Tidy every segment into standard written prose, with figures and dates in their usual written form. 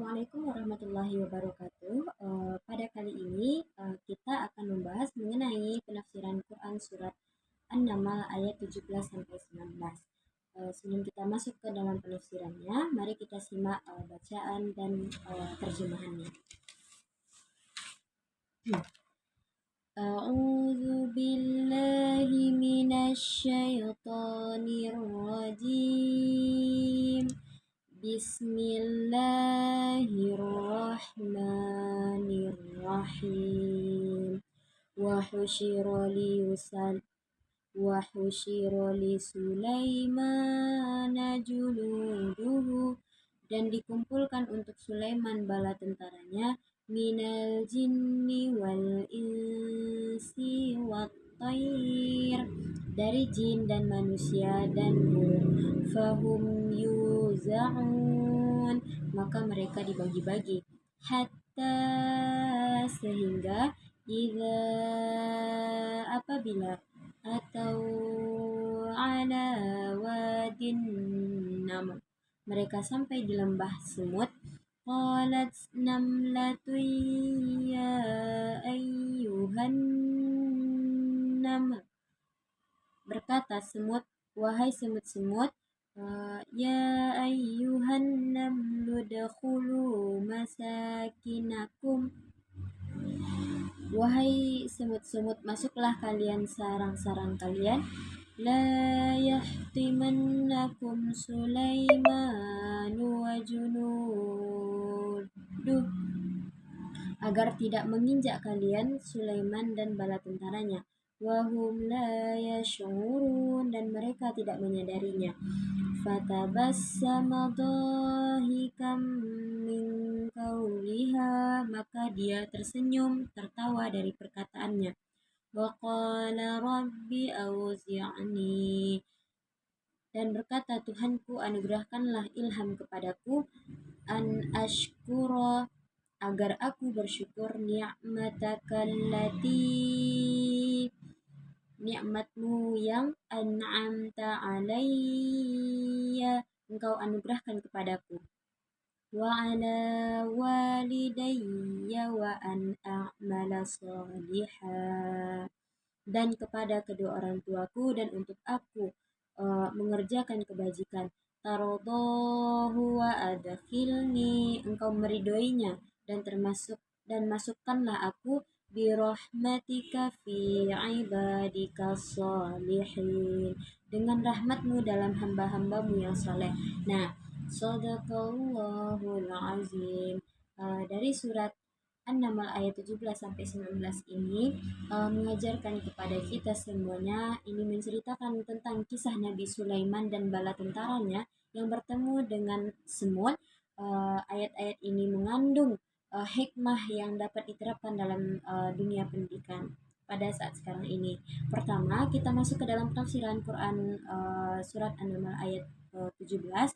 Assalamualaikum warahmatullahi wabarakatuh. Pada kali ini kita akan membahas mengenai penafsiran Quran surat An-Naml ayat 17 sampai 19. Sebelum kita masuk ke dalam penafsirannya, mari kita simak bacaan dan terjemahannya. A'udzu billahi minasy syaithanir rajim. Bismillahirrahmanirrahim. Wa husyira li Sulaimana juluduhu, dan dikumpulkan untuk Sulaiman bala tentaranya, minal jinni wal insi wat thair, dari jin dan manusia dan burung. Fahum yuzaun, maka mereka dibagi-bagi. Hatta, sehingga, apabila atau ala wadin naml, mereka sampai di lembah semut. Qalat namlatu ya ayyuhan naml, berkata semut, wahai semut-semut, ya ayyuhan namlu dakhulu masakinakum, wahai semut-semut, masuklah kalian sarang-sarang kalian. La yahtimannakum Sulaimanu wa junuduh, agar tidak menginjak kalian Sulaiman dan bala tentaranya. Wahum la yash'urun, dan mereka tidak menyadarinya. Fatabassama dhahikam min qawliha, maka dia tersenyum tertawa dari perkataannya. Wa qala rabbi auzi'ni, dan berkata, Tuhanku, anugerahkanlah ilham kepadaku, an ashkura, agar aku bersyukur, nikmatmu yang an'amta alayya, engkau anugerahkan kepadaku, wa ala walidayya wa an a'mala salihah, dan kepada kedua orang tuaku, dan untuk aku mengerjakan kebajikan. Tarodahu wa adkhilni, engkau meridhoinya dan masukkanlah aku, birahmatika fi ibadika sholihin, dengan rahmatmu dalam hamba-hambamu yang saleh. Nah, Shadaqallahul azim. Dari surat An-Naml ayat 17 sampai 19 ini mengajarkan kepada kita semuanya, ini menceritakan tentang kisah Nabi Sulaiman dan bala tentaranya yang bertemu dengan semut. Ayat-ayat ini mengandung hikmah yang dapat diterapkan dalam dunia pendidikan pada saat sekarang ini. Pertama, kita masuk ke dalam tafsiran Quran surat An-Naml ayat 17,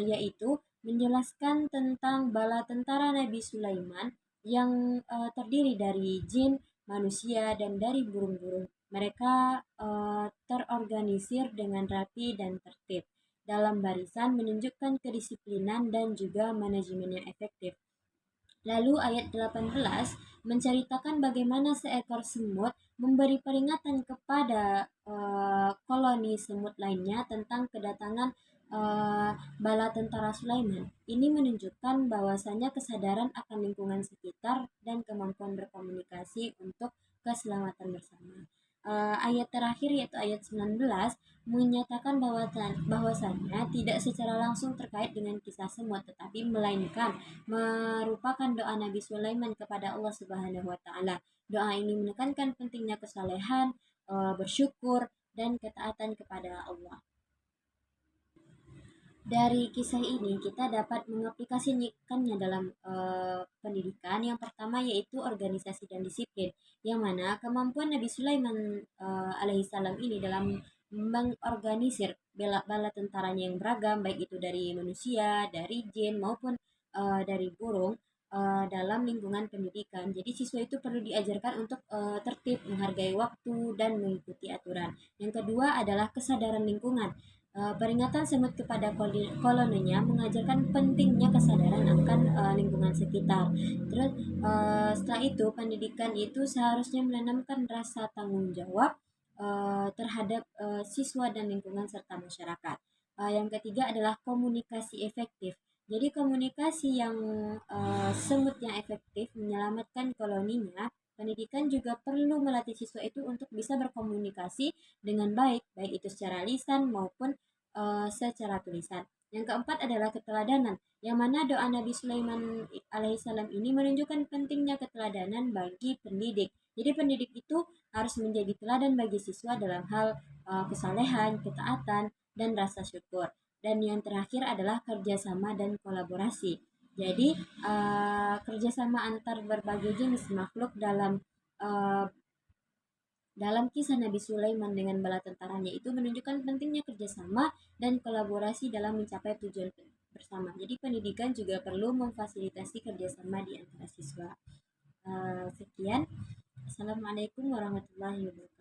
yaitu menjelaskan tentang bala tentara Nabi Sulaiman yang terdiri dari jin, manusia, dan dari burung-burung. Mereka terorganisir dengan rapi dan tertib dalam barisan, menunjukkan kedisiplinan dan juga manajemen yang efektif. Lalu ayat 18 menceritakan bagaimana seekor semut memberi peringatan kepada koloni semut lainnya tentang kedatangan bala tentara Sulaiman. Ini menunjukkan bahwasanya kesadaran akan lingkungan sekitar dan kemampuan berkomunikasi untuk keselamatan bersama. Ayat terakhir yaitu ayat 19 menyatakan bahwasanya tidak secara langsung terkait dengan kisah semut, tetapi melainkan merupakan doa Nabi Sulaiman kepada Allah Subhanahu wa taala. Doa ini menekankan pentingnya kesalehan, bersyukur, dan ketaatan kepada Allah. Dari kisah ini kita dapat mengaplikasikannya dalam pendidikan. Yang pertama yaitu organisasi dan disiplin, yang mana kemampuan Nabi Sulaiman alaihissalam ini dalam mengorganisir bala tentaranya yang beragam, baik itu dari manusia, dari jin, maupun dari burung, dalam lingkungan pendidikan. Jadi siswa itu perlu diajarkan untuk tertib, menghargai waktu, dan mengikuti aturan. Yang kedua adalah kesadaran lingkungan. Peringatan semut kepada koloninya mengajarkan pentingnya kesadaran akan lingkungan sekitar. Terus setelah itu pendidikan itu seharusnya menanamkan rasa tanggung jawab terhadap siswa dan lingkungan serta masyarakat. Yang ketiga adalah komunikasi efektif. Jadi komunikasi yang semut yang efektif menyelamatkan koloninya. Pendidikan juga perlu melatih siswa itu untuk bisa berkomunikasi dengan baik, baik itu secara lisan maupun secara tulisan. Yang keempat adalah keteladanan, yang mana doa Nabi Sulaiman alaihissalam ini menunjukkan pentingnya keteladanan bagi pendidik. Jadi pendidik itu harus menjadi teladan bagi siswa dalam hal kesalehan, ketaatan, dan rasa syukur. Dan yang terakhir adalah kerjasama dan kolaborasi. Jadi kerjasama antar berbagai jenis makhluk uh, dalam kisah Nabi Sulaiman dengan bala tentaranya itu menunjukkan pentingnya kerjasama dan kolaborasi dalam mencapai tujuan bersama. Jadi pendidikan juga perlu memfasilitasi kerjasama di antara siswa. Sekian. Assalamualaikum warahmatullahi wabarakatuh.